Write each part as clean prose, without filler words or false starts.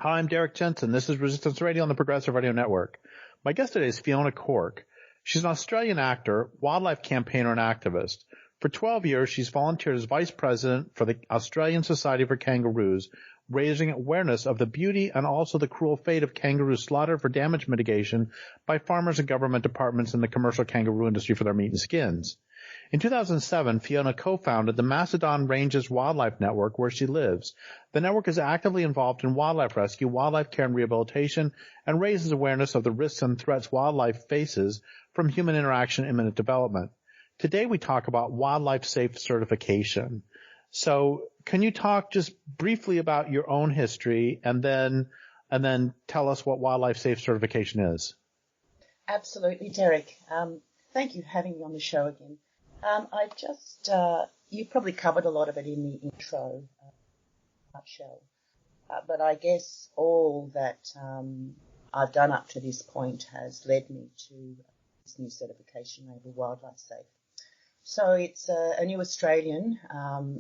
Hi, I'm Derrick Jensen. This is Resistance Radio on the Progressive Radio Network. My guest today is Fiona Corke. She's an Australian actor, wildlife campaigner, and activist. For 12 years, she's volunteered as vice president for the Australian Society for Kangaroos, raising awareness of the beauty and also the cruel fate of kangaroos slaughtered for damage mitigation by farmers and government departments in the commercial kangaroo industry for their meat and skins. In 2007, Fiona co-founded the Macedon Ranges Wildlife Network, where she lives. The network is actively involved in wildlife rescue, wildlife care and rehabilitation, and raises awareness of the risks and threats wildlife faces from human interaction and imminent development. Today we talk about wildlife safe certification. So can you talk just briefly about your own history and then tell us what wildlife safe certification is? Absolutely, Derek. Thank you for having me on the show again. You probably covered a lot of it in the intro, nutshell. But I guess all that I've done up to this point has led me to this new certification label, Wildlife Safe. So it's a new Australian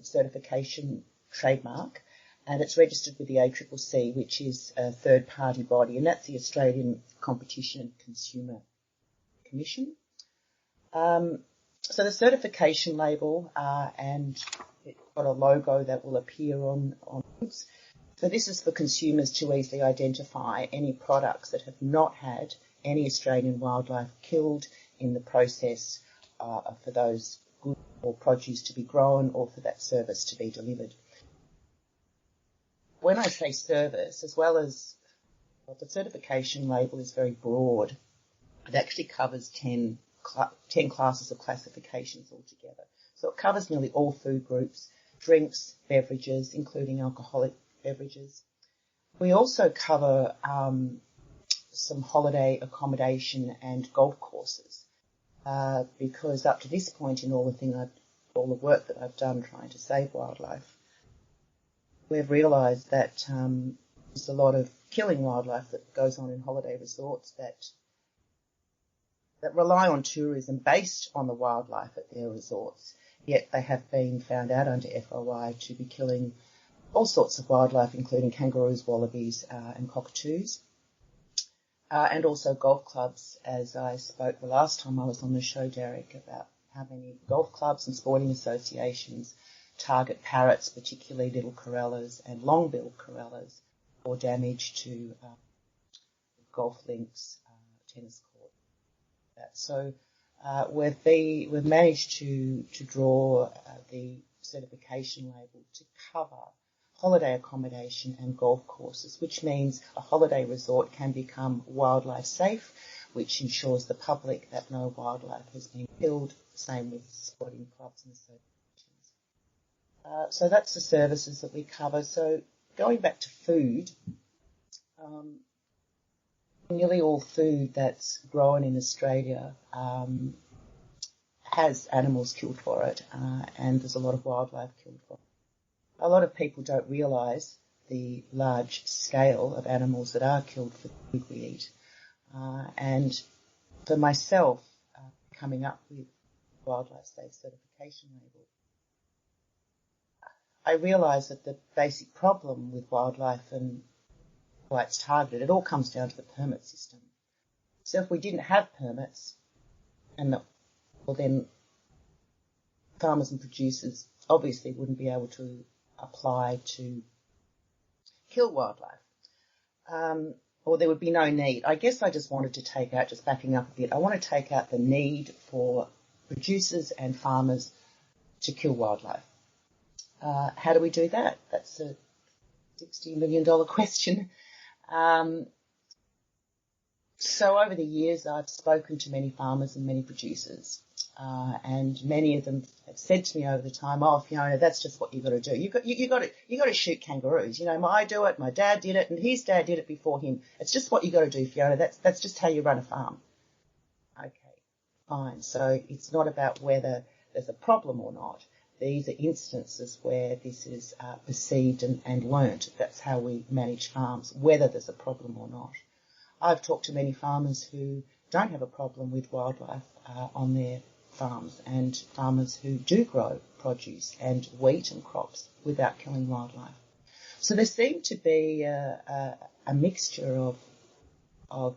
certification trademark, and it's registered with the ACCC, which is a third-party body, and that's the Australian Competition and Consumer Commission. So the certification label, and it's got a logo that will appear on goods. So this is for consumers to easily identify any products that have not had any Australian wildlife killed in the process for those goods or produce to be grown or for that service to be delivered. When I say service, as well as the certification label is very broad, it actually covers 10 classes of classifications altogether. So it covers nearly all food groups, drinks, beverages, including alcoholic beverages. We also cover some holiday accommodation and golf courses, because up to this point in all the work that I've done trying to save wildlife, we've realised that there's a lot of killing wildlife that goes on in holiday resorts that rely on tourism based on the wildlife at their resorts, yet they have been found out under FOI to be killing all sorts of wildlife, including kangaroos, wallabies, and cockatoos, and also golf clubs, as I spoke the last time I was on the show, Derek, about how many golf clubs and sporting associations target parrots, particularly little corellas and long-billed corellas, for damage to golf links, tennis courts. So we've managed to draw the certification label to cover holiday accommodation and golf courses, which means a holiday resort can become wildlife safe, which ensures the public that no wildlife has been killed. Same with sporting clubs and associations. So that's the services that we cover. So going back to food, nearly all food that's grown in Australia has animals killed for it, and there's a lot of wildlife killed for it. A lot of people don't realise the large scale of animals that are killed for the food we eat. And for myself, coming up with Wildlife Safe certification label, I realised that the basic problem with wildlife and why it's targeted, it all comes down to the permit system. So if we didn't have permits, then farmers and producers obviously wouldn't be able to apply to kill wildlife, or there would be no need. I guess I just wanted to take out, just backing up a bit, I want to take out the need for producers and farmers to kill wildlife. How do we do that? That's a $60 million question. So over the years, I've spoken to many farmers and many producers, and many of them have said to me over the time, "Oh, Fiona, that's just what you got to do. You got to shoot kangaroos. You know, I do it. My dad did it, and his dad did it before him. It's just what you got to do, Fiona. That's just how you run a farm." Okay, fine. So it's not about whether there's a problem or not. These are instances where this is perceived and learnt. That's how we manage farms, whether there's a problem or not. I've talked to many farmers who don't have a problem with wildlife on their farms, and farmers who do grow produce and wheat and crops without killing wildlife. So there seemed to be a mixture of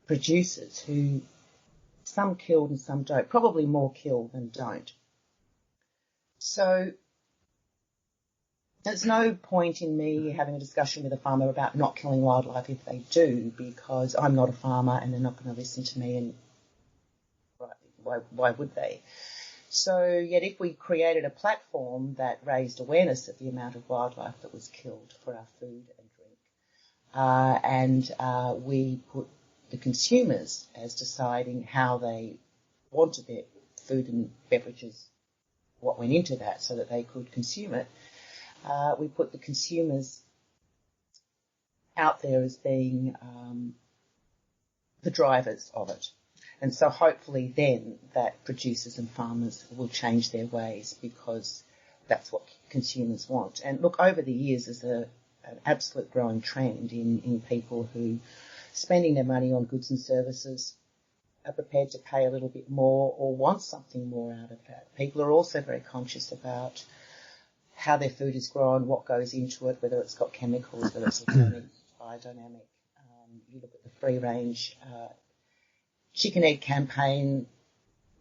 producers who some killed and some don't, probably more kill than don't. So there's no point in me having a discussion with a farmer about not killing wildlife if they do, because I'm not a farmer and they're not going to listen to me, and why would they? So yet if we created a platform that raised awareness of the amount of wildlife that was killed for our food and drink, and we put the consumers as deciding how they wanted their food and beverages, what went into that so that they could consume it, we put the consumers out there as being the drivers of it. And so hopefully then that producers and farmers will change their ways, because that's what consumers want. And look, over the years there's an absolute growing trend in people who spending their money on goods and services are prepared to pay a little bit more or want something more out of that. People are also very conscious about how their food is grown, what goes into it, whether it's got chemicals, whether it's organic, biodynamic. You look at the free-range chicken egg campaign,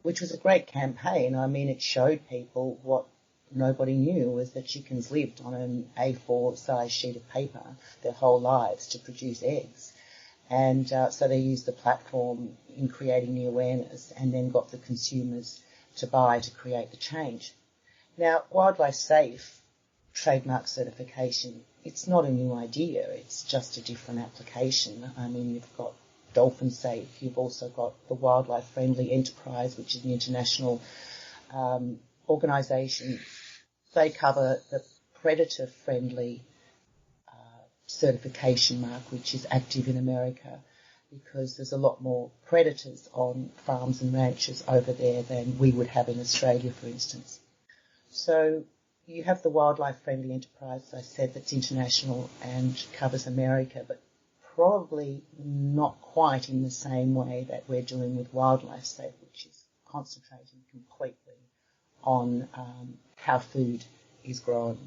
which was a great campaign. I mean, it showed people what nobody knew, was that chickens lived on an A4 size sheet of paper their whole lives to produce eggs. And so they used the platform in creating the awareness and then got the consumers to buy to create the change. Now, Wildlife Safe trademark certification, it's not a new idea. It's just a different application. I mean, you've got Dolphin Safe. You've also got the Wildlife Friendly Enterprise, which is an international organisation. They cover the Predator Friendly certification mark, which is active in America, because there's a lot more predators on farms and ranches over there than we would have in Australia, for instance. So you have the Wildlife Friendly Enterprise, as I said, that's international and covers America, but probably not quite in the same way that we're doing with Wildlife Safe, which is concentrating completely on how food is grown.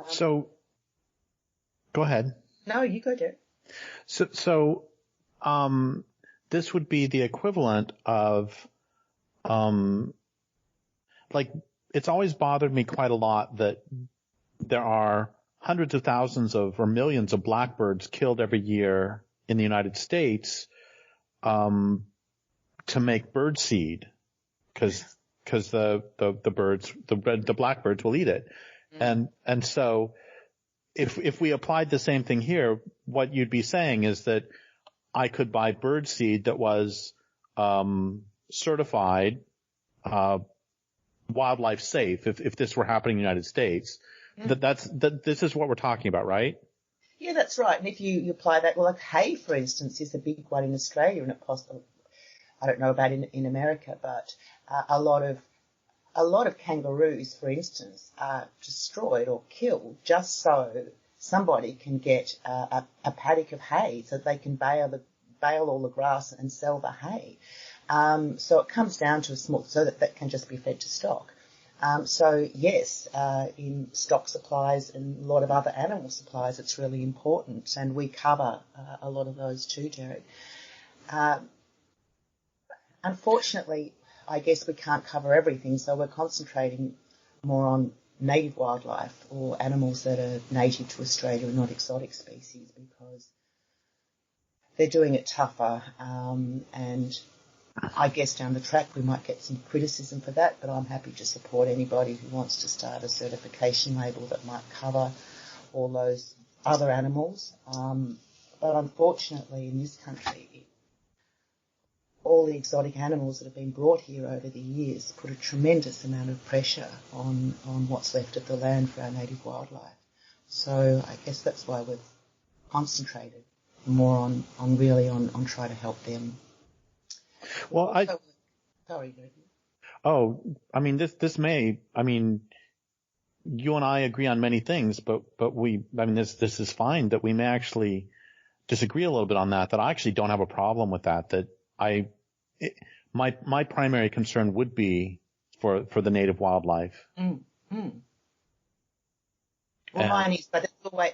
So, go ahead. No, you go, Derrick. So, this would be the equivalent of, like, it's always bothered me quite a lot that there are hundreds of thousands of or millions of blackbirds killed every year in the United States to make bird seed, because the birds, the blackbirds will eat it. Mm. And so if we applied the same thing here, what you'd be saying is that I could buy bird seed that was certified wildlife safe if this were happening in the United States. Mm. This is what we're talking about, right? Yeah, that's right. And if you apply that, well, like hay, for instance, is a big one in Australia, and I don't know about in America, but a lot of kangaroos, for instance, are destroyed or killed just so somebody can get a paddock of hay, so they can bale all the grass and sell the hay. So it comes down to a small, so that can just be fed to stock. So yes, in stock supplies and a lot of other animal supplies, it's really important, and we cover a lot of those too, Derrick. Unfortunately, I guess we can't cover everything, so we're concentrating more on native wildlife or animals that are native to Australia and not exotic species, because they're doing it tougher, and I guess down the track we might get some criticism for that, but I'm happy to support anybody who wants to start a certification label that might cover all those other animals. But unfortunately in this country, all the exotic animals that have been brought here over the years put a tremendous amount of pressure on what's left of the land for our native wildlife. So I guess that's why we've concentrated more on trying to help them. Well, sorry. Oh, I mean, you and I agree on many things, but this is fine that we may actually disagree a little bit on that I actually don't have a problem with that my primary concern would be for the native wildlife. Well, mine is, but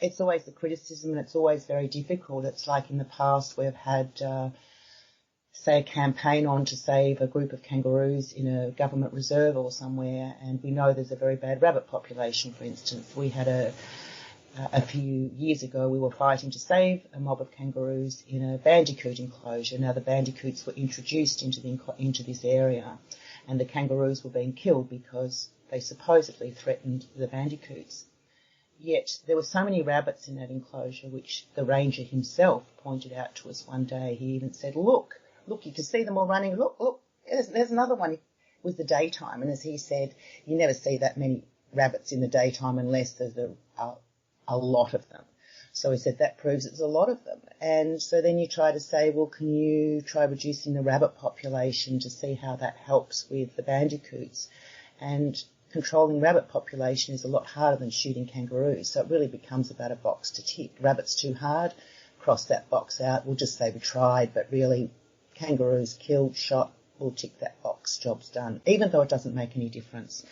it's always the criticism, and it's always very difficult. It's like in the past we've had, say, a campaign on to save a group of kangaroos in a government reserve or somewhere, and we know there's a very bad rabbit population, for instance. We had a few years ago, we were fighting to save a mob of kangaroos in a bandicoot enclosure. Now, the bandicoots were introduced into this area, and the kangaroos were being killed because they supposedly threatened the bandicoots. Yet there were so many rabbits in that enclosure, which the ranger himself pointed out to us one day. He even said, look, you can see them all running. Look, there's another one. It was the daytime, and as he said, you never see that many rabbits in the daytime unless there's a lot of them. So he said that proves it's a lot of them. And so then you try to say, well, can you try reducing the rabbit population to see how that helps with the bandicoots? And controlling rabbit population is a lot harder than shooting kangaroos. So it really becomes about a box to tick. Rabbits too hard, cross that box out. We'll just say we tried, but really kangaroos killed, shot, we'll tick that box, job's done, even though it doesn't make any difference.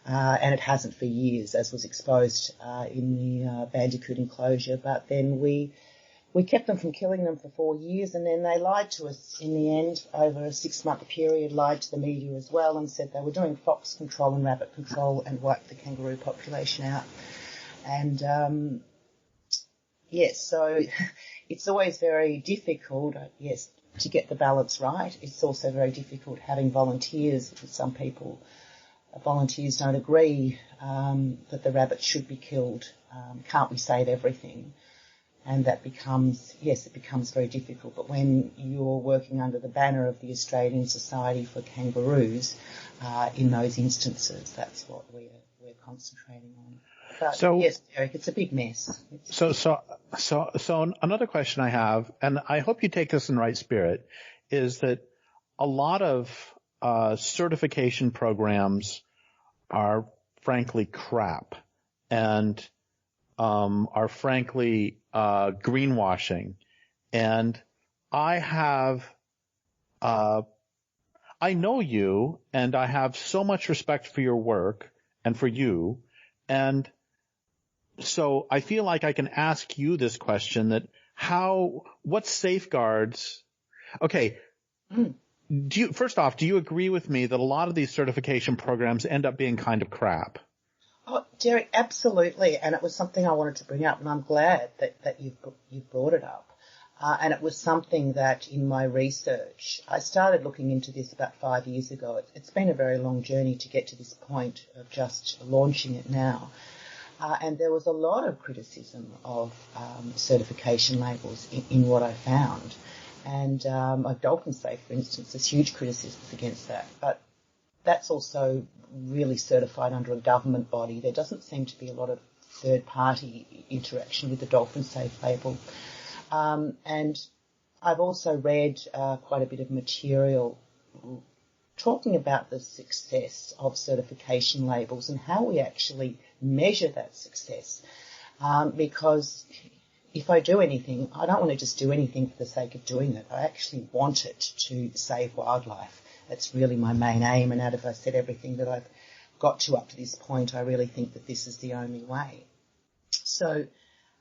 And it hasn't for years, as was exposed in the bandicoot enclosure. But then we kept them from killing them for 4 years, and then they lied to us in the end over a 6-month period, lied to the media as well, and said they were doing fox control and rabbit control and wiped the kangaroo population out. And yes, so it's always very difficult, yes, to get the balance right. It's also very difficult having volunteers, because some people, volunteers don't agree that the rabbits should be killed. Can't we save everything? And that becomes, yes, it becomes very difficult. But when you're working under the banner of the Australian Society for Kangaroos, in those instances, that's what we're concentrating on. But so, yes, Derrick, it's a big mess. So another question I have, and I hope you take this in the right spirit, is that a lot of certification programs are frankly crap and are frankly greenwashing. And I know you, and I have so much respect for your work and for you, and so I feel like I can ask you this question: that what safeguards? Okay. First off, do you agree with me that a lot of these certification programs end up being kind of crap? Oh, Derrick, absolutely. And it was something I wanted to bring up, and I'm glad that you brought it up. And it was something that in my research, I started looking into this about 5 years ago. It's been a very long journey to get to this point of just launching it now. And there was a lot of criticism of certification labels in what I found. And like Dolphin Safe, for instance, there's huge criticisms against that. But that's also really certified under a government body. There doesn't seem to be a lot of third-party interaction with the Dolphin Safe label. And I've also read quite a bit of material talking about the success of certification labels and how we actually measure that success. Because if I do anything, I don't want to just do anything for the sake of doing it. I actually want it to save wildlife. That's really my main aim, and out of, I said, everything that I've got to up to this point, I really think that this is the only way. So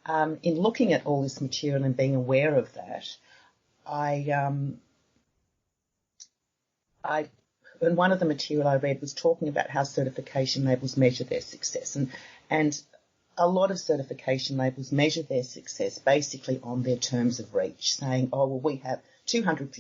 in looking at all this material and being aware of that, and one of the material I read was talking about how certification labels measure their success, and a lot of certification labels measure their success basically on their terms of reach, saying, oh, well, we have 200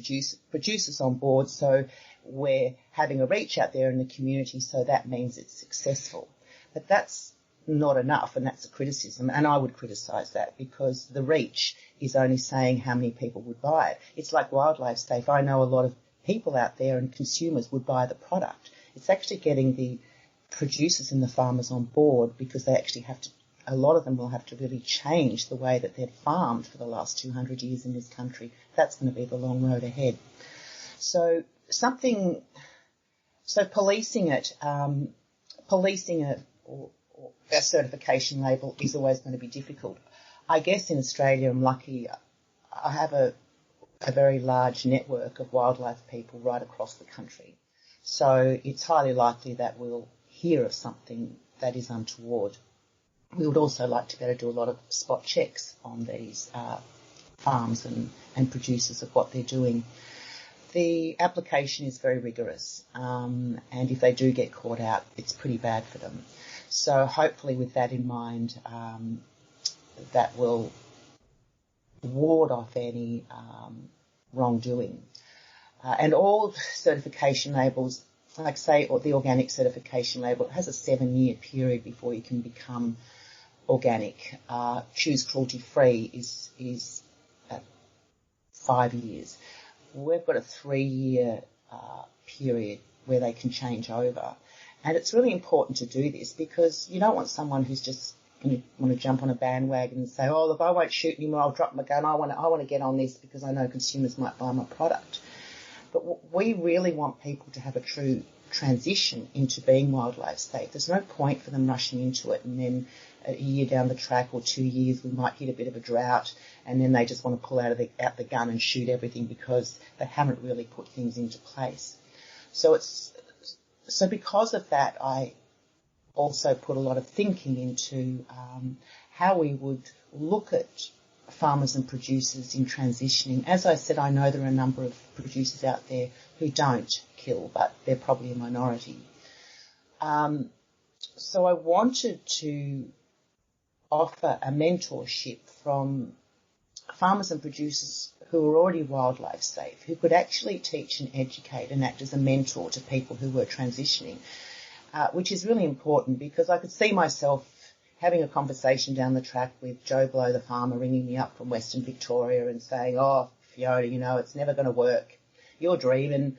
producers on board, so we're having a reach out there in the community, so that means it's successful. But that's not enough, and that's a criticism, and I would criticise that, because the reach is only saying how many people would buy it. It's like Wildlife Safe. I know a lot of people out there and consumers would buy the product. It's actually getting the producers and the farmers on board, because they actually have to, a lot of them will have to really change the way that they've farmed for the last 200 years in this country. That's going to be the long road ahead. So policing it or a certification label is always going to be difficult. I guess in Australia I'm lucky. I have a very large network of wildlife people right across the country. So it's highly likely that we'll hear of something that is untoward. we would also like to be able to do a lot of spot checks on these farms and producers of what they're doing. The application is very rigorous, and if they do get caught out, it's pretty bad for them. So hopefully with that in mind, that will ward off any wrongdoing. And all certification labels, like say, or the organic certification label, it has a 7-year period before you can become organic. Choose cruelty-free is 5 years. We've got a 3-year period where they can change over. And it's really important to do this because you don't want someone who's just going to want to jump on a bandwagon and say, oh, look, I won't shoot anymore, I'll drop my gun, I want to get on this because I know consumers might buy my product. But we really want people to have a true transition into being wildlife safe. There's no point for them rushing into it and then a year down the track or 2 years we might hit a bit of a drought and then they just want to pull out the gun and shoot everything because they haven't really put things into place. So because of that, I also put a lot of thinking into how we would look at farmers and producers in transitioning. As I said, I know there are a number of producers out there who don't kill, but they're probably a minority. So I wanted to offer a mentorship from farmers and producers who are already wildlife safe, who could actually teach and educate and act as a mentor to people who were transitioning, which is really important because I could see myself having a conversation down the track with Joe Blow, the farmer, ringing me up from Western Victoria and saying, oh, Fiona, it's never going to work. You're dreaming.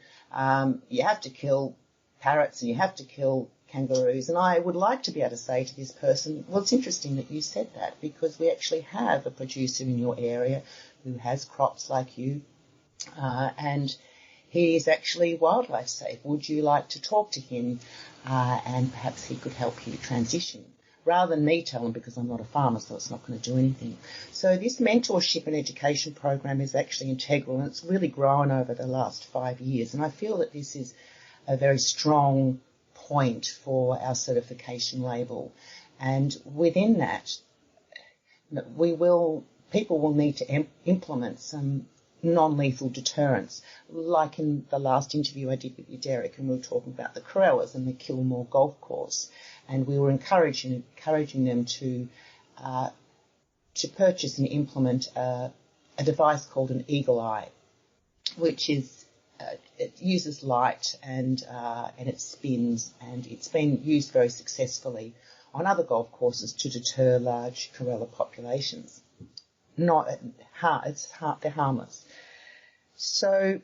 You have to kill parrots and you have to kill kangaroos. And I would like to be able to say to this person, well, it's interesting that you said that because we actually have a producer in your area who has crops like you, and he is actually wildlife safe. Would you like to talk to him and perhaps he could help you transition? Rather than me tell them because I'm not a farmer, so it's not going to do anything. So this mentorship and education program is actually integral and it's really grown over the last 5 years. And I feel that this is a very strong point for our certification label. And within that, people will need to implement some non-lethal deterrents. Like in the last interview I did with you, Derrick, and we were talking about the Corellas and the Kilmore golf course. And we were encouraging them to purchase and implement a device called an eagle eye, which is it uses light and it spins, and it's been used very successfully on other golf courses to deter large Corella populations. They're harmless. So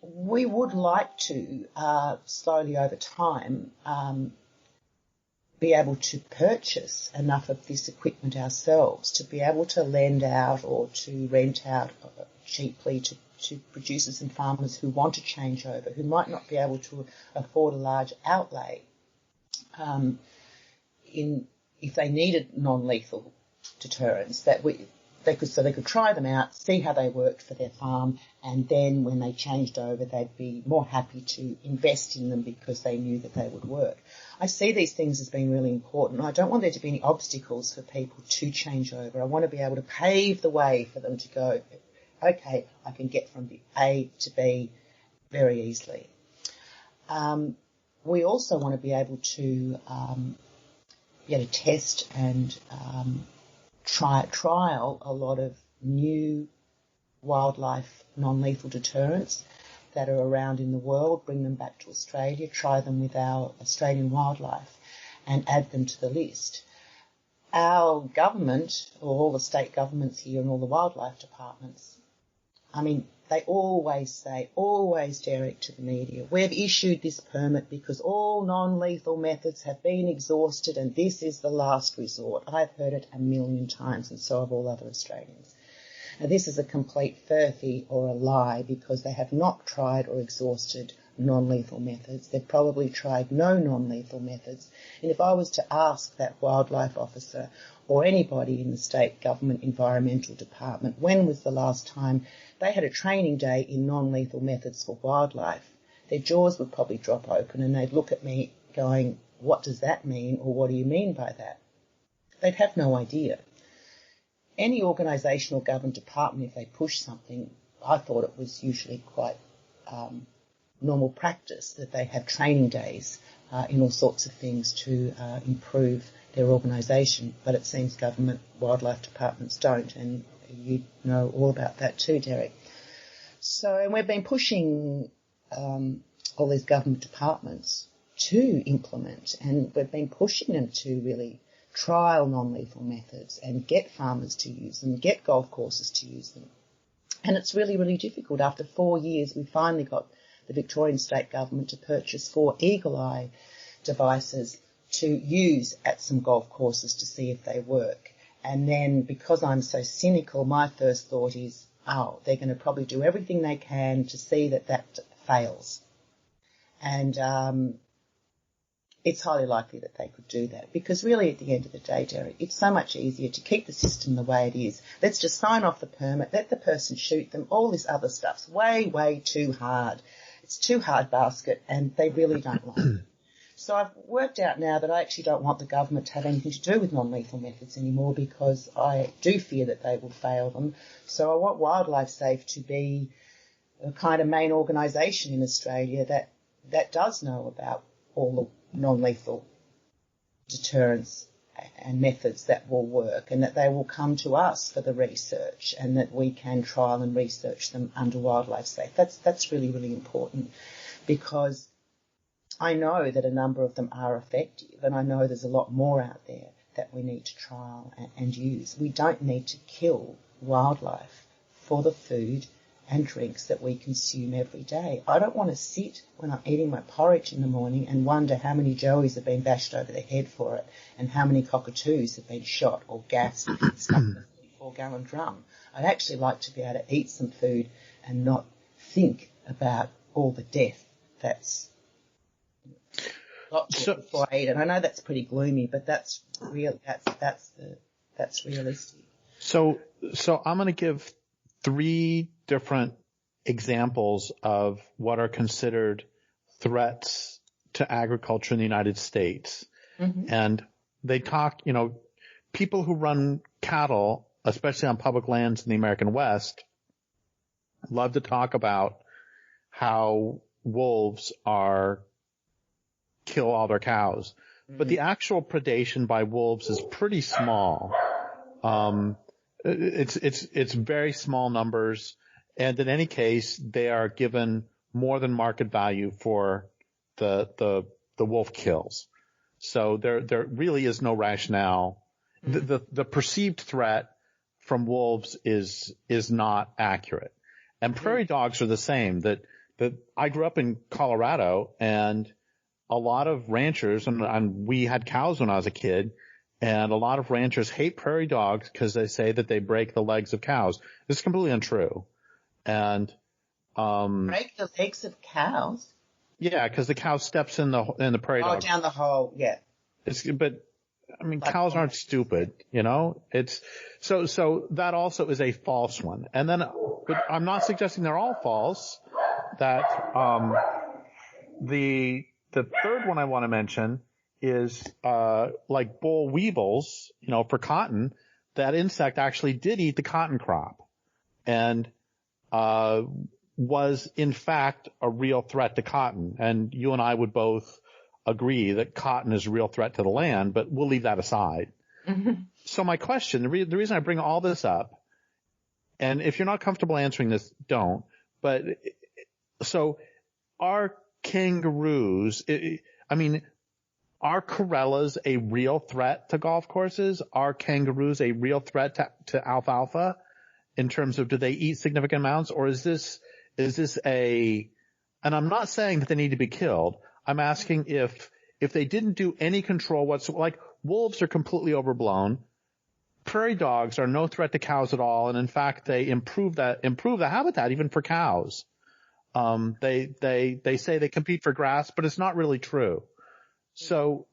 we would like to slowly over time be able to purchase enough of this equipment ourselves to be able to lend out or to rent out cheaply to producers and farmers who want to change over, who might not be able to afford a large outlay if they needed non-lethal deterrents, that they could try them out, see how they worked for their farm, and then when they changed over, they'd be more happy to invest in them because they knew that they would work. I see these things as being really important. I don't want there to be any obstacles for people to change over. I want to be able to pave the way for them to go, okay, I can get from A to B very easily. We also want to be able to test and trial a lot of new wildlife non-lethal deterrents that are around in the world, bring them back to Australia, try them with our Australian wildlife and add them to the list. Our government, or all the state governments here and all the wildlife departments, they always say, Derrick, to the media, we've issued this permit because all non-lethal methods have been exhausted and this is the last resort. I've heard it 1,000,000 times and so have all other Australians. Now, this is a complete furphy or a lie because they have not tried or exhausted non-lethal methods. They've probably tried no non-lethal methods. And if I was to ask that wildlife officer or anybody in the state government environmental department, when was the last time they had a training day in non-lethal methods for wildlife, their jaws would probably drop open and they'd look at me going, what does that mean, or what do you mean by that? they'd have no idea. Any organisation or government department, if they push something, I thought it was usually quite normal practice that they have training days in all sorts of things to improve their organisation, but it seems government wildlife departments don't, and you know all about that too, Derrick. So we've been pushing all these government departments to implement, and we've been pushing them to really trial non-lethal methods and get farmers to use them, get golf courses to use them. And it's really, really difficult. After 4 years, we finally got the Victorian state government to purchase 4 eagle eye devices to use at some golf courses to see if they work. And then, because I'm so cynical, my first thought is, they're going to probably do everything they can to see that that fails. And it's highly likely that they could do that, because really at the end of the day, Derrick, it's so much easier to keep the system the way it is. Let's just sign off the permit, let the person shoot them. All this other stuff's way, way too hard. It's too hard basket, and they really don't like it. So I've worked out now that I actually don't want the government to have anything to do with non-lethal methods anymore, because I do fear that they will fail them. So I want Wildlife Safe to be a kind of main organisation in Australia that does know about all the non-lethal deterrents and methods that will work, and that they will come to us for the research, and that we can trial and research them under Wildlife Safe. That's really, really important, because I know that a number of them are effective, and I know there's a lot more out there that we need to trial and use. We don't need to kill wildlife for the food and drinks that we consume every day. I don't want to sit when I'm eating my porridge in the morning and wonder how many joeys have been bashed over the head for it, and how many cockatoos have been shot or gassed and stuck in a 34-gallon drum. I'd actually like to be able to eat some food and not think about all the death that's got to it before I eat it. I know that's pretty gloomy, but that's real. That's realistic. So I'm going to give 3 different examples of what are considered threats to agriculture in the United States. Mm-hmm. And they talk, people who run cattle, especially on public lands in the American West, love to talk about how wolves kill all their cows. Mm-hmm. But the actual predation by wolves is pretty small. It's very small numbers, and in any case, they are given more than market value for the wolf kills. So there really is no rationale. Mm-hmm. The perceived threat from wolves is not accurate. And prairie dogs are the same. That I grew up in Colorado, and a lot of ranchers, and we had cows when I was a kid, and a lot of ranchers hate prairie dogs because they say that they break the legs of cows. This is completely untrue. And break the legs of cows? Yeah, because the cow steps in the prairie dog. Oh, down the hole, yeah. Cows aren't stupid, It's so that also is a false one. And then, but I'm not suggesting they're all false. That the third one I want to mention is like boll weevils, for cotton. That insect actually did eat the cotton crop, and was in fact a real threat to cotton. And you and I would both agree that cotton is a real threat to the land, but we'll leave that aside. Mm-hmm. So my question, the reason I bring all this up, and if you're not comfortable answering this, don't, but so are kangaroos, are corellas a real threat to golf courses? Are kangaroos a real threat to alfalfa in terms of, do they eat significant amounts, or is this and I'm not saying that they need to be killed. I'm asking if they didn't do any control whatsoever, like wolves are completely overblown. Prairie dogs are no threat to cows at all. And in fact, they improve the habitat even for cows. They say they compete for grass, but it's not really true. So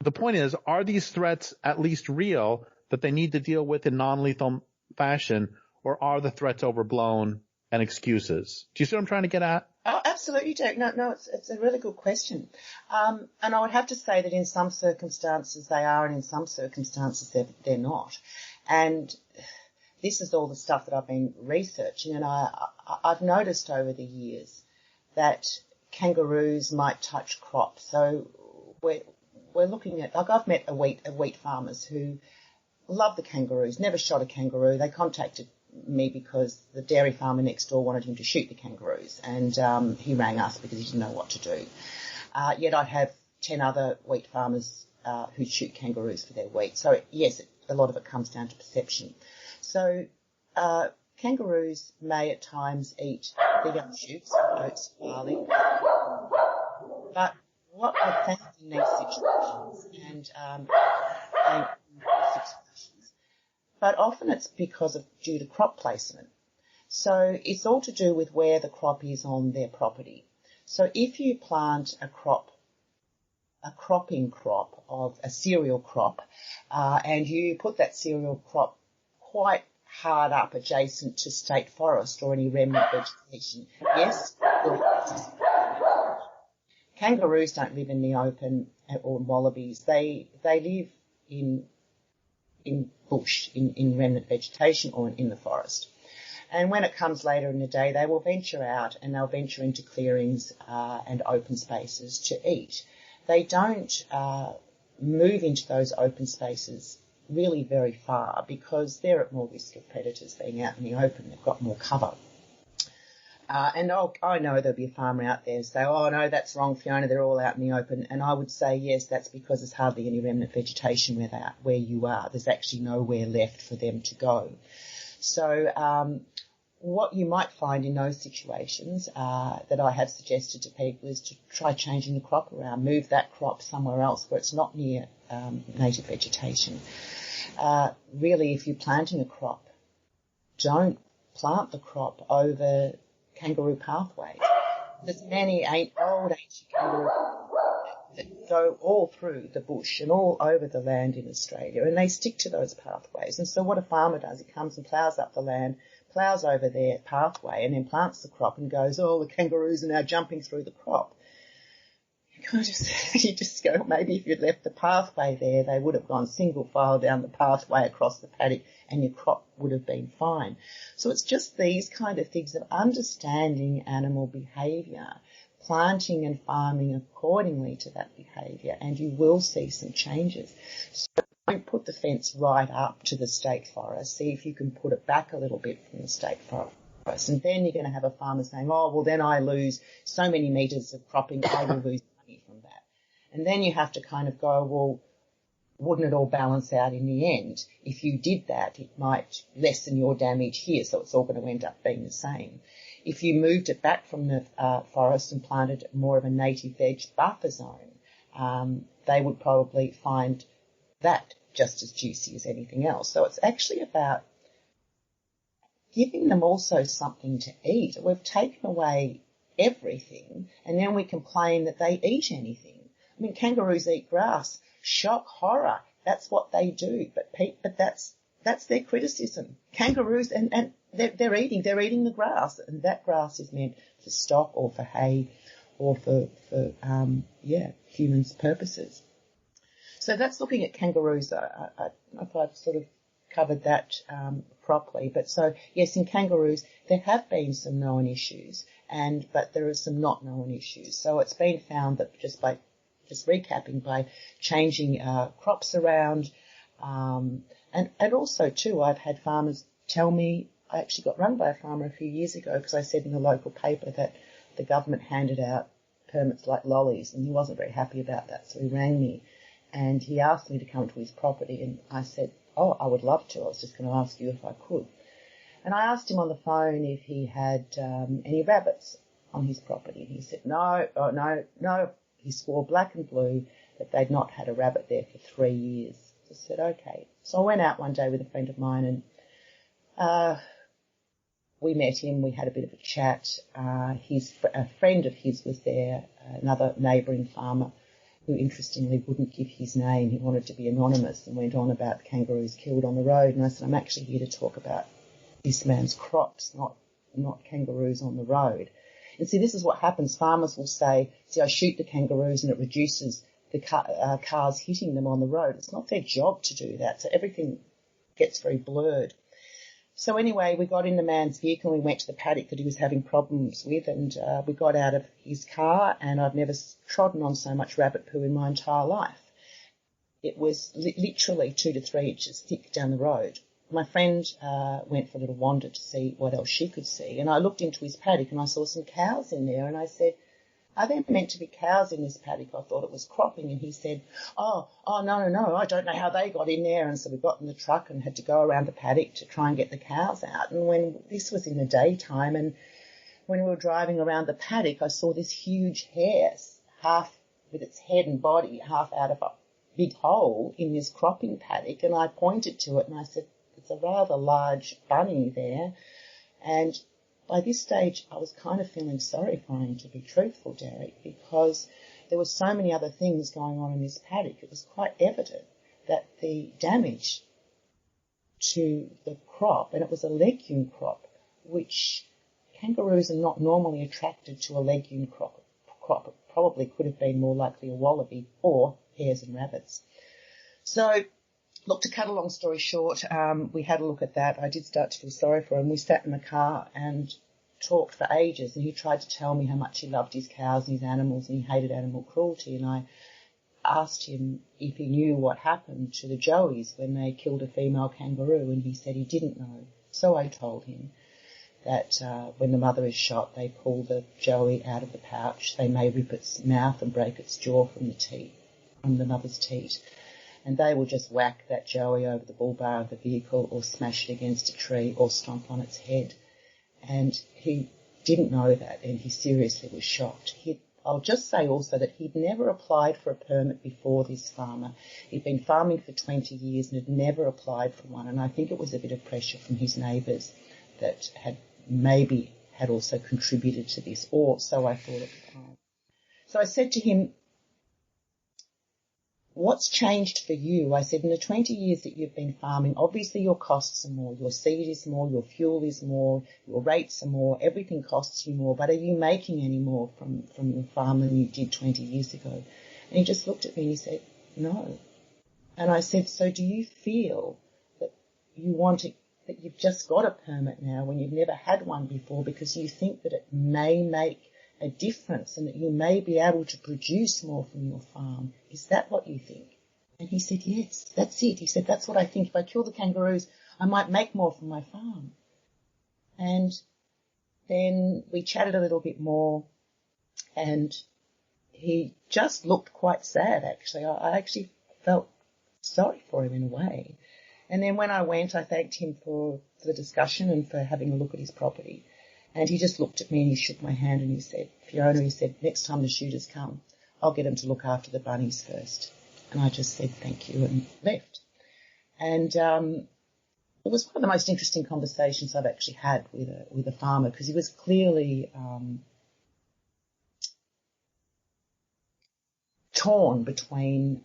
the point is, are these threats at least real that they need to deal with in non-lethal fashion, or are the threats overblown and excuses. Do you see what I'm trying to get at? Oh, absolutely, Derek. No, it's a really good question. And I would have to say that in some circumstances they are, and in some circumstances they're not. And this is all the stuff that I've been researching, and I've noticed over the years that kangaroos might touch crops. So we're looking at, like, I've met a wheat farmers who love the kangaroos, never shot a kangaroo. They contacted me because the dairy farmer next door wanted him to shoot the kangaroos, and he rang us because he didn't know what to do. Yet I have 10 other wheat farmers who shoot kangaroos for their wheat. So yes, a lot of it comes down to perception. So kangaroos may at times eat the young shoots of oats, barley, but what I've found in these situations, but often it's due to crop placement. So it's all to do with where the crop is on their property. So if you plant a cropping crop of a cereal crop, and you put that cereal crop quite hard up adjacent to state forest or any remnant vegetation, yes, kangaroos don't live in the open, or wallabies. They live in bush, in remnant vegetation or in the forest. And when it comes later in the day, they will venture out and they'll venture into clearings and open spaces to eat. They don't move into those open spaces really very far because they're at more risk of predators being out in the open. They've got more cover. And I know there'll be a farmer out there say, oh, no, that's wrong, Fiona, they're all out in the open. And I would say, yes, that's because there's hardly any remnant vegetation where you are. There's actually nowhere left for them to go. So what you might find in those situations that I have suggested to people is to try changing the crop around, move that crop somewhere else where it's not near native vegetation. Really, if you're planting a crop, don't plant the crop over kangaroo pathways. There's many old ancient kangaroo that go all through the bush and all over the land in Australia, and they stick to those pathways. And so what a farmer does, he comes and ploughs up the land, ploughs over their pathway, and then plants the crop and goes, oh, the kangaroos are now jumping through the crop. You just go, maybe if you'd left the pathway there, they would have gone single file down the pathway across the paddock and your crop would have been fine. So it's just these kind of things of understanding animal behaviour, planting and farming accordingly to that behaviour, and you will see some changes. So don't put the fence right up to the state forest. See if you can put it back a little bit from the state forest. And then you're going to have a farmer saying, oh, well, then I lose so many metres of cropping, I will lose money from that. And then you have to kind of go, well, wouldn't it all balance out in the end? If you did that, it might lessen your damage here, so it's all going to end up being the same. If you moved it back from the forest and planted more of a native veg buffer zone, they would probably find that just as juicy as anything else. So it's actually about giving them also something to eat. We've taken away everything, and then we complain that they eat anything. I mean, kangaroos eat grass. Shock, horror. That's what they do. But that's their criticism. Kangaroos, and they're eating the grass, and that grass is meant for stock or for hay or for humans' purposes. So that's looking at kangaroos. I hope I've sort of covered that properly. But so, yes, in kangaroos, there have been some known issues, but there are some not known issues. So it's been found that just recapping, by changing crops around, and also too, I've had farmers tell me, I actually got rung by a farmer a few years ago because I said in the local paper that the government handed out permits like lollies, and he wasn't very happy about that, so he rang me and he asked me to come to his property, and I said, oh, I would love to. I was just going to ask you if I could. And I asked him on the phone if he had any rabbits on his property, and he said, no. He swore black and blue that they'd not had a rabbit there for 3 years. I said, okay. So I went out one day with a friend of mine, and we met him. We had a bit of a chat. A friend of his was there, another neighbouring farmer, who interestingly wouldn't give his name. He wanted to be anonymous and went on about kangaroos killed on the road. And I said, I'm actually here to talk about this man's crops, not not kangaroos on the road. And see, this is what happens. Farmers will say, see, I shoot the kangaroos and it reduces the cars hitting them on the road. It's not their job to do that. So everything gets very blurred. So anyway, we got in the man's vehicle and we went to the paddock that he was having problems with, and we got out of his car, and I've never trodden on so much rabbit poo in my entire life. It was literally 2 to 3 inches thick down the road. My friend went for a little wander to see what else she could see, and I looked into his paddock and I saw some cows in there, and I said, are there meant to be cows in this paddock? I thought it was cropping. And he said, no, I don't know how they got in there. And so we got in the truck and had to go around the paddock to try and get the cows out. And when this was in the daytime, and when we were driving around the paddock, I saw this huge hare, half with its head and body, half out of a big hole in this cropping paddock. And I pointed to it and I said, it's a rather large bunny there. And by this stage, I was kind of feeling sorry for him, to be truthful, Derrick, because there were so many other things going on in this paddock. It was quite evident that the damage to the crop, and it was a legume crop, which kangaroos are not normally attracted to a legume crop. It probably could have been more likely a wallaby or hares and rabbits. So, look, to cut a long story short, we had a look at that. I did start to feel sorry for him. We sat in the car and talked for ages, and he tried to tell me how much he loved his cows and his animals and he hated animal cruelty. And I asked him if he knew what happened to the joeys when they killed a female kangaroo, and he said he didn't know. So I told him that when the mother is shot, they pull the joey out of the pouch. They may rip its mouth and break its jaw from the mother's teat. And they will just whack that joey over the bull bar of the vehicle or smash it against a tree or stomp on its head. And he didn't know that, and he seriously was shocked. I'll just say also that he'd never applied for a permit before this farmer. He'd been farming for 20 years and had never applied for one, and I think it was a bit of pressure from his neighbours that had also contributed to this, or so I thought at the time. So I said to him, what's changed for you? I said, in the 20 years that you've been farming, obviously your costs are more, your seed is more, your fuel is more, your rates are more, everything costs you more, but are you making any more from your farm than you did 20 years ago? And he just looked at me and he said, no. And I said, so do you feel that that you've just got a permit now when you've never had one before because you think that it may make a difference and that you may be able to produce more from your farm? Is that what you think? And he said, yes, that's it. He said, that's what I think. If I kill the kangaroos, I might make more from my farm. And then we chatted a little bit more, and he just looked quite sad, actually. I actually felt sorry for him in a way. And then when I went, I thanked him for the discussion and for having a look at his property. And he just looked at me and he shook my hand and he said, Fiona, he said, next time the shooters come, I'll get them to look after the bunnies first. And I just said thank you and left. And it was one of the most interesting conversations I've actually had with a farmer, because he was clearly torn between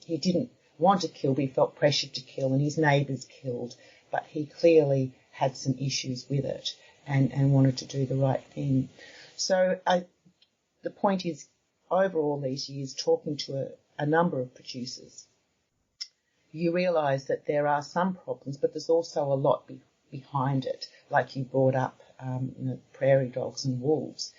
he didn't want to kill, but he felt pressured to kill, and his neighbours killed, but he clearly had some issues with it and wanted to do the right thing. So the point is, over all these years, talking to a number of producers, you realise that there are some problems, but there's also a lot behind it, like you brought up, prairie dogs and wolves.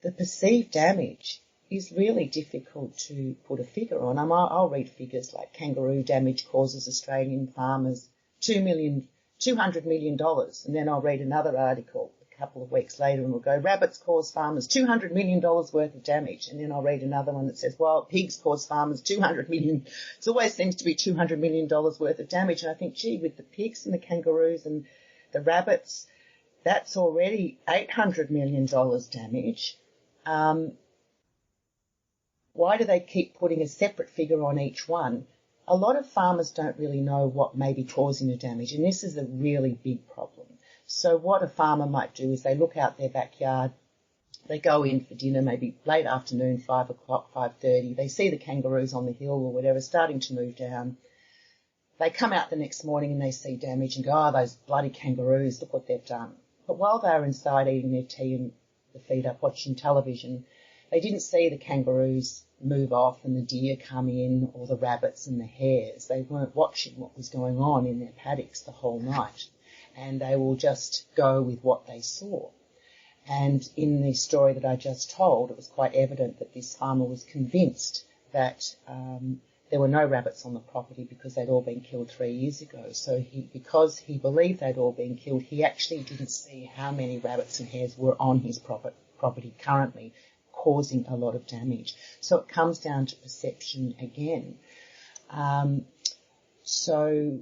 The perceived damage is really difficult to put a figure on. I'll read figures like kangaroo damage causes Australian farmers $200 million, and then I'll read another article a couple of weeks later and we'll go, rabbits cause farmers $200 million worth of damage, and then I'll read another one that says, well, pigs cause farmers $200 million. It always seems to be $200 million worth of damage, and I think, gee, with the pigs and the kangaroos and the rabbits, that's already $800 million damage. Why do they keep putting a separate figure on each one? A lot of farmers don't really know what may be causing the damage, and this is a really big problem. So what a farmer might do is they look out their backyard, they go in for dinner, maybe late afternoon, 5 o'clock, 5:30. They see the kangaroos on the hill or whatever starting to move down. They come out the next morning and they see damage and go, oh, those bloody kangaroos, look what they've done. But while they were inside eating their tea and the feed up watching television, they didn't see the kangaroos move off and the deer come in or the rabbits and the hares. They weren't watching what was going on in their paddocks the whole night, and they will just go with what they saw. And in the story that I just told, it was quite evident that this farmer was convinced that there were no rabbits on the property because they'd all been killed 3 years ago. So because he believed they'd all been killed, he actually didn't see how many rabbits and hares were on his property currently, causing a lot of damage. So it comes down to perception again. So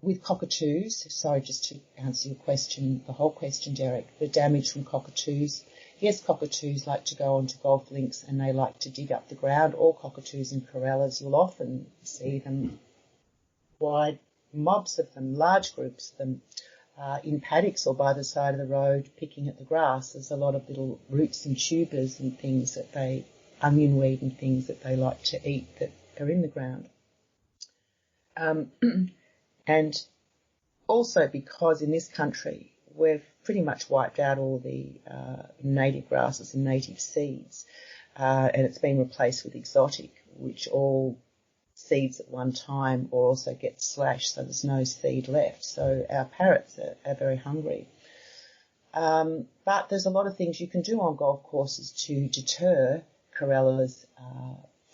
with cockatoos, sorry, just to answer your question, the whole question, Derek, the damage from cockatoos. Yes, cockatoos like to go onto golf links and they like to dig up the ground. All cockatoos and corellas, you'll often see them, wide mobs of them, large groups of them, in paddocks or by the side of the road picking at the grass. There's a lot of little roots and tubers and things that onion weed and things that they like to eat that are in the ground. And also because in this country we've pretty much wiped out all the native grasses and native seeds, and it's been replaced with exotic, which all seeds at one time or also get slashed, so there's no seed left. So our parrots are very hungry. But there's a lot of things you can do on golf courses to deter corellas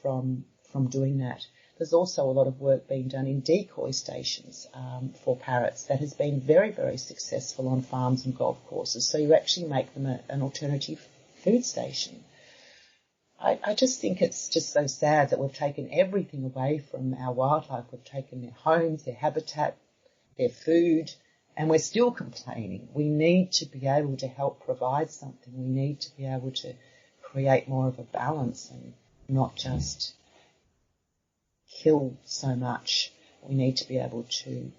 from doing that. There's also a lot of work being done in decoy stations for parrots that has been very, very successful on farms and golf courses. So you actually make them an alternative food station. I just think it's just so sad that we've taken everything away from our wildlife. We've taken their homes, their habitat, their food, and we're still complaining. We need to be able to help provide something. We need to be able to create more of a balance and not just kill so much. We need to be able to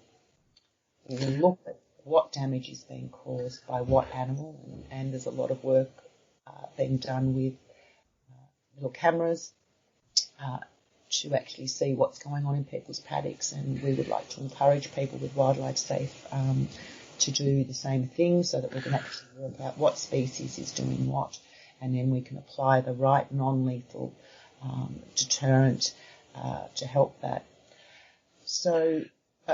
look at what damage is being caused by what animal, and there's a lot of work being done with little cameras to actually see what's going on in people's paddocks, and we would like to encourage people with Wildlife Safe to do the same thing so that we can actually work out what species is doing what, and then we can apply the right non-lethal deterrent to help that. So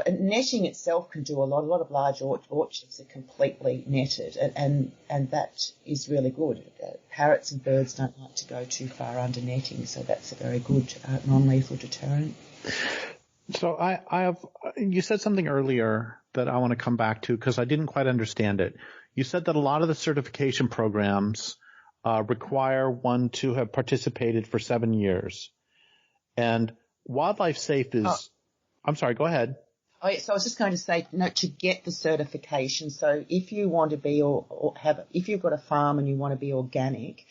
netting itself can do a lot. A lot of large orchards are completely netted, and that is really good. Parrots and birds don't like to go too far under netting, so that's a very good non-lethal deterrent. So you said something earlier that I want to come back to because I didn't quite understand it. You said that a lot of the certification programs require one to have participated for 7 years. And Wildlife Safe is, I'm sorry, go ahead. Oh, yeah, so I was just going to say, to get the certification. So if you want to be if you've got a farm and you want to be organic,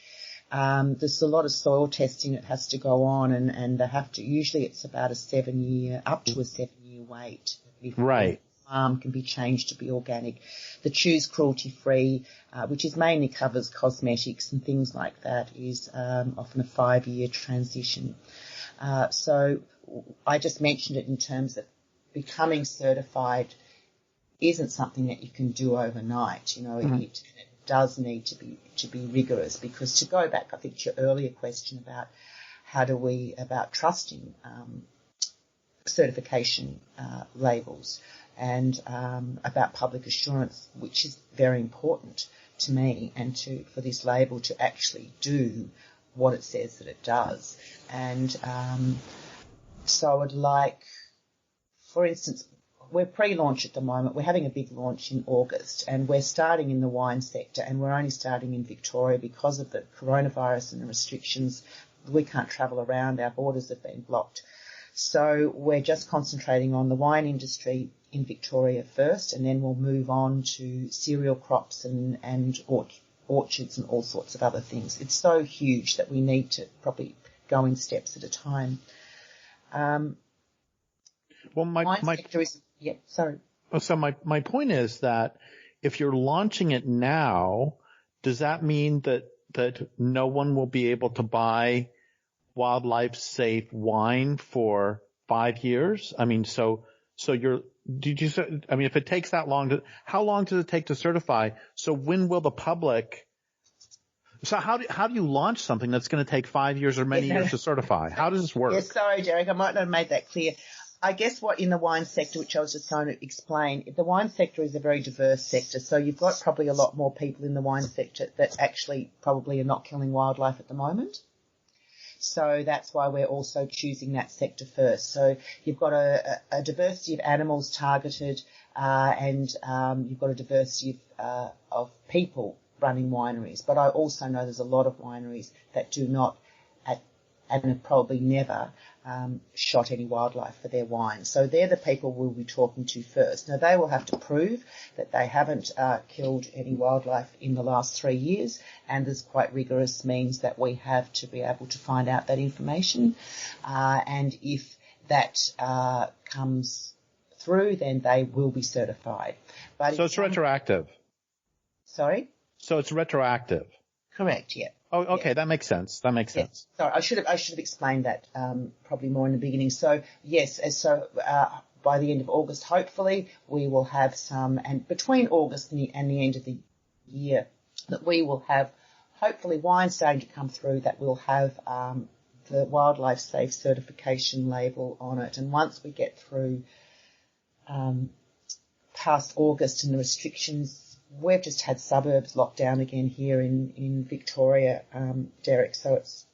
there's a lot of soil testing that has to go on, and they have to, usually it's about up to a 7-year wait before right. the farm can be changed to be organic. The Choose Cruelty Free, which is mainly covers cosmetics and things like that, is often a 5-year transition. So I just mentioned it in terms of becoming certified isn't something that you can do overnight. It does need to be rigorous, because to go back, I think, to your earlier question about about trusting certification labels and about public assurance, which is very important to me and for this label to actually do what it says that it does. And so I would like, for instance, we're pre-launch at the moment. We're having a big launch in August, and we're starting in the wine sector, and we're only starting in Victoria because of the coronavirus and the restrictions. We can't travel around. Our borders have been blocked. So we're just concentrating on the wine industry in Victoria first, and then we'll move on to cereal crops and orchards and all sorts of other things. It's so huge that we need to probably go in steps at a time. Well, my sector is, yeah, sorry. So my point is that if you're launching it now, does that mean that no one will be able to buy Wildlife Safe wine for 5 years? I mean, so if it takes that long how long does it take to certify? So when will the public, so how do you launch something that's going to take 5 years or many years to certify? How does this work? Yeah, sorry, Derek, I might not have made that clear. I guess what in the wine sector, which I was just going to explain, the wine sector is a very diverse sector. So you've got probably a lot more people in the wine sector that actually probably are not killing wildlife at the moment. So that's why we're also choosing that sector first. So you've got a diversity of animals targeted, and you've got a diversity of people running wineries. But I also know there's a lot of wineries that do not and have probably never shot any wildlife for their wine. So they're the people we'll be talking to first. Now, they will have to prove that they haven't killed any wildlife in the last 3 years, and there's quite rigorous means that we have to be able to find out that information. And if that comes through, then they will be certified. But so it's retroactive? Sorry? So it's retroactive? Correct, yeah. Oh, okay. Yeah. That makes sense. Sense. Sorry, I should have explained that probably more in the beginning. So yes, by the end of August, hopefully we will have some, and between August and the end of the year, that we will have hopefully wine starting to come through that will have the wildlife safe certification label on it. And once we get through past August and the restrictions. We've just had suburbs locked down again here in Victoria, Derek, so it's,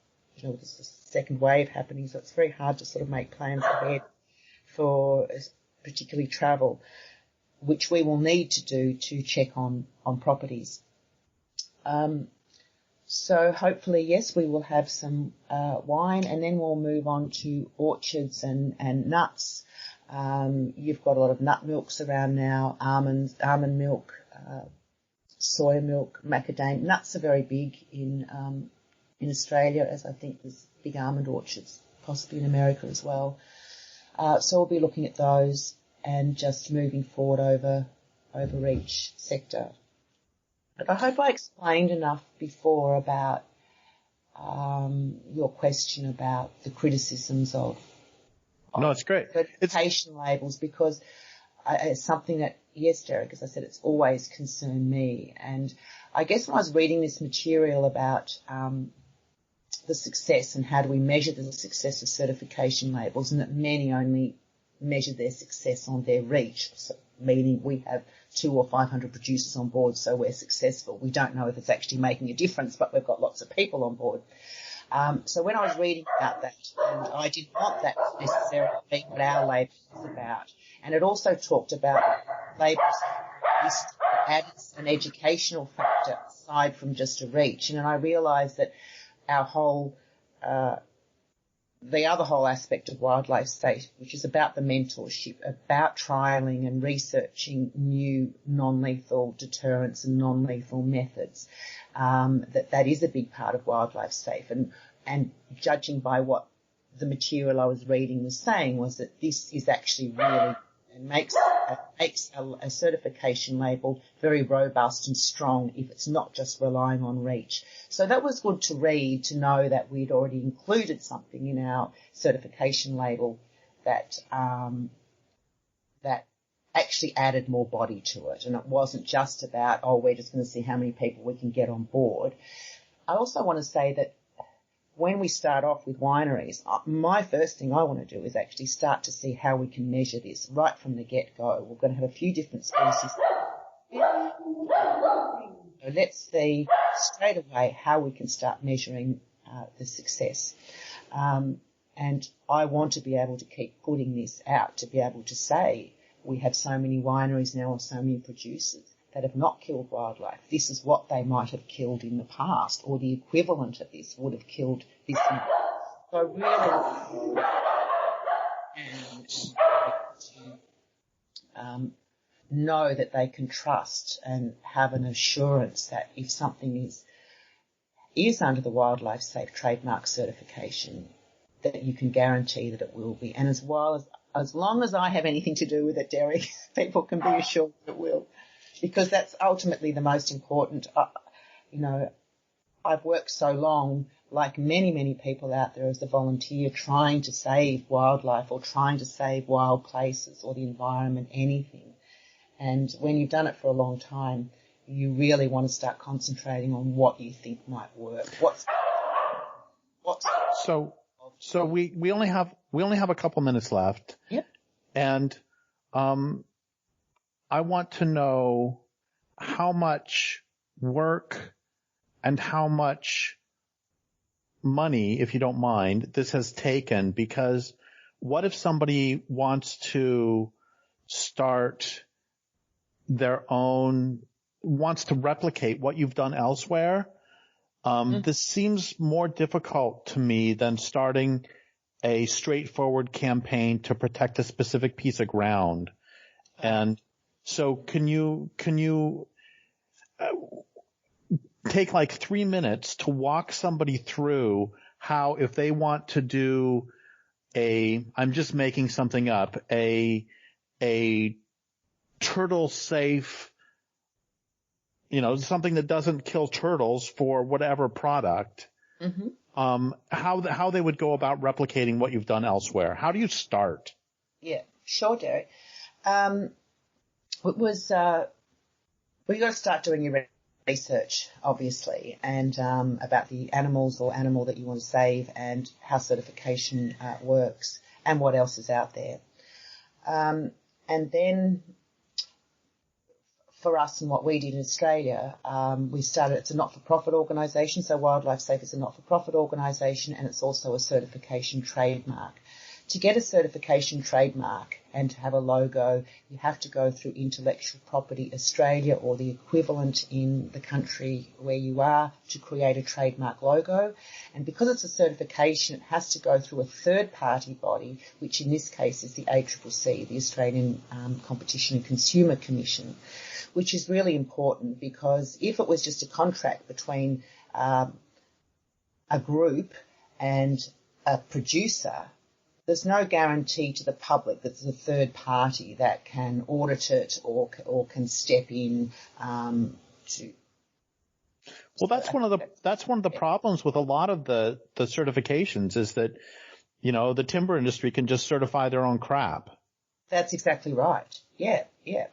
there's a second wave happening, so it's very hard to sort of make plans ahead for particularly travel, which we will need to do to check on properties. So hopefully, yes, we will have some wine, and then we'll move on to orchards and nuts. You've got a lot of nut milks around now, almond milk, soya milk, macadamia. Nuts are very big in Australia, as I think there's big almond orchards, possibly in America as well. So we'll be looking at those and just moving forward over each sector. But I hope I explained enough before about your question about the criticisms of no, it's great. Certification labels, because it's something that, yes, Derek, as I said, it's always concerned me. And I guess when I was reading this material about the success and how do we measure the success of certification labels, and that many only measure their success on their reach, so meaning we have 200 or 500 producers on board, so we're successful. We don't know if it's actually making a difference, but we've got lots of people on board. So when I was reading about that, and I didn't want that to necessarily be what our label is about. And it also talked about labels as an educational factor aside from just a reach. And I realised that our whole, the other whole aspect of wildlife safe, which is about the mentorship, about trialling and researching new non-lethal deterrents and non-lethal methods, that is a big part of wildlife safe. And judging by what the material I was reading was saying was that this is actually really, and makes a certification label very robust and strong if it's not just relying on reach. So that was good to read, to know that we'd already included something in our certification label that that actually added more body to it. And it wasn't just about, we're just going to see how many people we can get on board. I also want to say that when we start off with wineries, my first thing I want to do is actually start to see how we can measure this right from the get-go. We're going to have a few different species. So let's see straight away how we can start measuring the success. And I want to be able to keep putting this out, to be able to say we have so many wineries now or so many producers that have not killed wildlife. This is what they might have killed in the past, or the equivalent of this would have killed this much. So really, and know that they can trust and have an assurance that if something is under the wildlife safe trademark certification, that you can guarantee that it will be. And as long as I have anything to do with it, Derek, people can be assured that it will. Because that's ultimately the most important. I've worked so long like many, many people out there, as a volunteer trying to save wildlife or trying to save wild places or the environment, anything. And when you've done it for a long time, you really want to start concentrating on what you think might work. So we only have a couple minutes left. Yep. And I want to know how much work and how much money, if you don't mind, this has taken, because what if somebody wants to wants to replicate what you've done elsewhere? This seems more difficult to me than starting a straightforward campaign to protect a specific piece of ground. And so can you take like 3 minutes to walk somebody through how, if they want to do I'm just making something up, a turtle safe, something that doesn't kill turtles for whatever product, how they would go about replicating what you've done elsewhere. How do you start? Yeah, sure, Derek. It was, you got to start doing your research, obviously, and about the animals or animal that you want to save and how certification works and what else is out there. And then for us and what we did in Australia, we started, it's a not-for-profit organisation, so Wildlife Safe is a not-for-profit organisation, and it's also a certification trademark. To get a certification trademark and to have a logo, you have to go through Intellectual Property Australia or the equivalent in the country where you are to create a trademark logo. And because it's a certification, it has to go through a third-party body, which in this case is the ACCC, the Australian Competition and Consumer Commission, which is really important, because if it was just a contract between a group and a producer, there's no guarantee to the public that there's a third party that can audit it or can step in to. Well, that's one of the problems with a lot of the certifications, is that, the timber industry can just certify their own crap. That's exactly right. Yeah.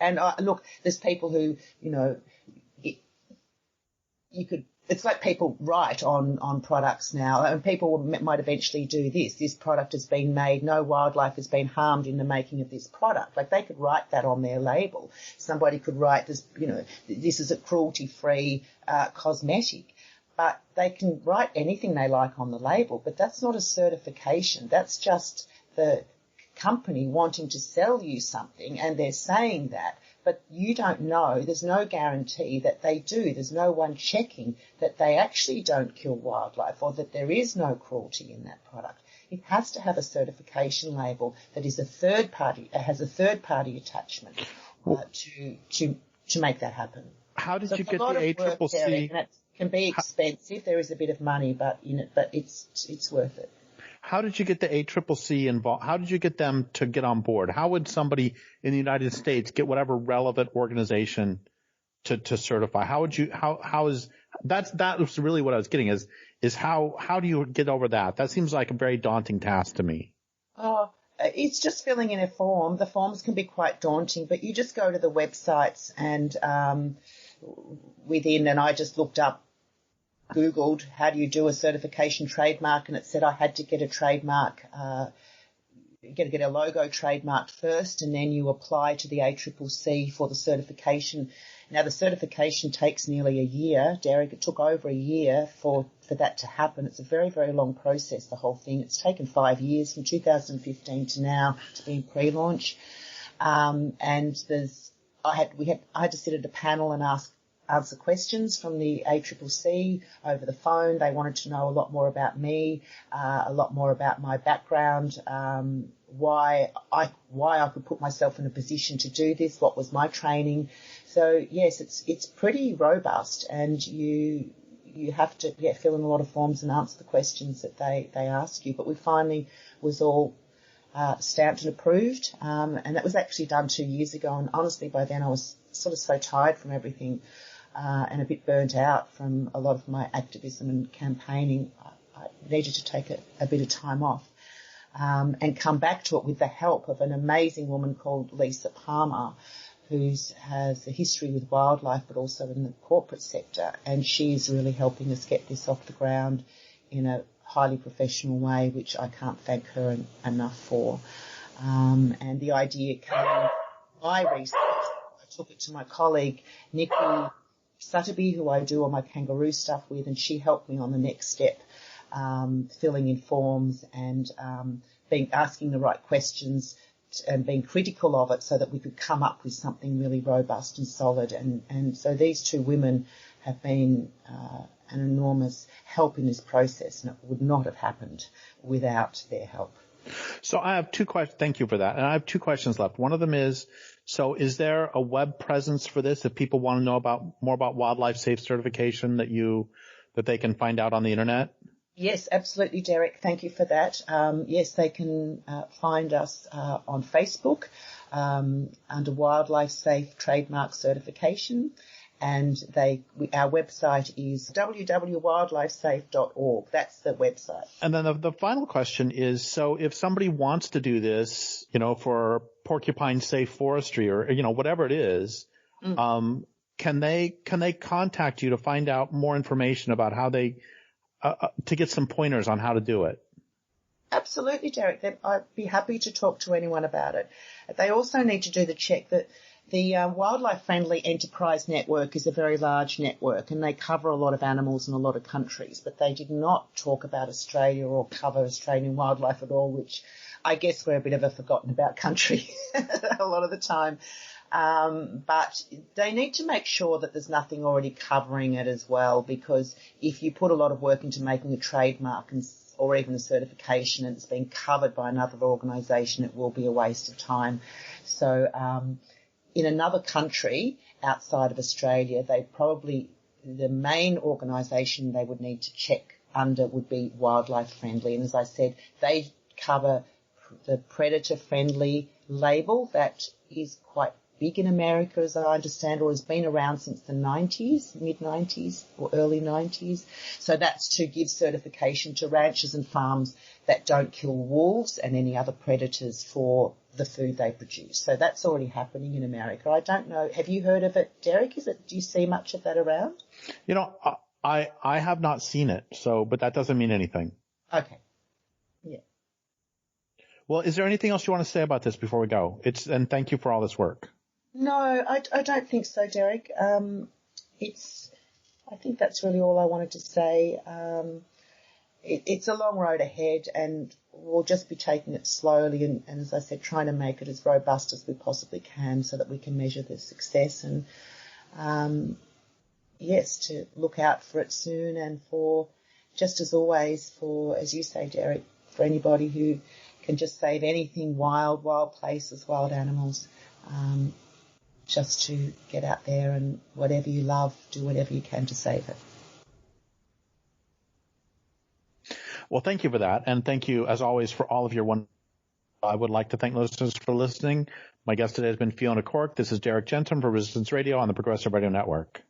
And look, there's people who, you could. It's like people write on products now, and people might eventually do this. This product has been made, no wildlife has been harmed in the making of this product. Like, they could write that on their label. Somebody could write this, this is a cruelty-free cosmetic. But they can write anything they like on the label, but that's not a certification. That's just the company wanting to sell you something, and they're saying that. But you don't know, there's no guarantee that they do. There's no one checking that they actually don't kill wildlife or that there is no cruelty in that product. It has to have a certification label that is has a third party attachment to make that happen. How did you get the ACCC? It can be expensive. There is a bit of money, but it's worth it. How did you get the ACCC involved? How did you get them to get on board? How would somebody in the United States get whatever relevant organization to certify? How would you, that was really what I was getting is how do you get over that? That seems like a very daunting task to me. Oh, it's just filling in a form. The forms can be quite daunting, but you just go to the websites and, and I just looked up, Googled how do you do a certification trademark, and it said I had to get a trademark, get a logo trademarked first, and then you apply to the ACCC for the certification. Now, the certification takes nearly a year, Derrick. It took over a year for that to happen. It's a very, very long process, the whole thing. It's taken 5 years from 2015 to now to be in pre-launch. And I had to sit at a panel and answer questions from the ACCC over the phone. They wanted to know a lot more about me, a lot more about my background, why I could put myself in a position to do this, what was my training. So yes, it's pretty robust, and you have to fill in a lot of forms and answer the questions that they ask you. But we finally was all stamped and approved, and that was actually done 2 years ago. And honestly, by then I was sort of so tired from everything. And a bit burnt out from a lot of my activism and campaigning, needed to take a bit of time off and come back to it with the help of an amazing woman called Lisa Palmer, who has a history with wildlife but also in the corporate sector, and she's really helping us get this off the ground in a highly professional way, which I can't thank her enough for. And the idea came from my research. I took it to my colleague, Nikki Sutterby, who I do all my kangaroo stuff with, and she helped me on the next step, filling in forms and asking the right questions and being critical of it so that we could come up with something really robust and solid. And so these two women have been an enormous help in this process, and it would not have happened without their help. So I have two questions. Thank you for that. And I have two questions left. One of them is, so is there a web presence for this if people want to know more about wildlife safe certification that they can find out on the internet? Yes, absolutely, Derek. Thank you for that. Yes, they can find us on Facebook under Wildlife Safe Trademark Certification, and our website is www.wildlifesafe.org. That's the website. And then the final question is, so if somebody wants to do this, for porcupine safe forestry or, whatever it is, can they contact you to find out more information about how they to get some pointers on how to do it? Absolutely, Derek. I'd be happy to talk to anyone about it. They also need to do the check that the Wildlife Friendly Enterprise Network is a very large network, and they cover a lot of animals in a lot of countries, but they did not talk about Australia or cover Australian wildlife at all, which I guess we're a bit of a forgotten about country a lot of the time. But they need to make sure that there's nothing already covering it as well, because if you put a lot of work into making a trademark or even a certification and it's being covered by another organisation, it will be a waste of time. So in another country outside of Australia, the main organisation they would need to check under would be Wildlife Friendly. And as I said, they cover the predator friendly label that is quite big in America, as I understand, or has been around since the 90s, mid-90s or early 90s. So that's to give certification to ranchers and farms that don't kill wolves and any other predators for the food they produce. So that's already happening in America. I don't know. Have you heard of it, Derek? Do you see much of that around? I have not seen it, but that doesn't mean anything. Okay. Yeah. Well, is there anything else you want to say about this before we go? And thank you for all this work. No, I don't think so, Derek. I think that's really all I wanted to say. It's a long road ahead, and we'll just be taking it slowly and, as I said, trying to make it as robust as we possibly can so that we can measure the success and, to look out for it soon, and for, just as always, for, as you say, Derek, for anybody who can just save anything wild places, wild animals, just to get out there and whatever you love, do whatever you can to save it. Well, thank you for that. And thank you, as always, for all of your wonderful. I would like to thank listeners for listening. My guest today has been Fiona Corke. This is Derrick Jensen for Resistance Radio on the Progressive Radio Network.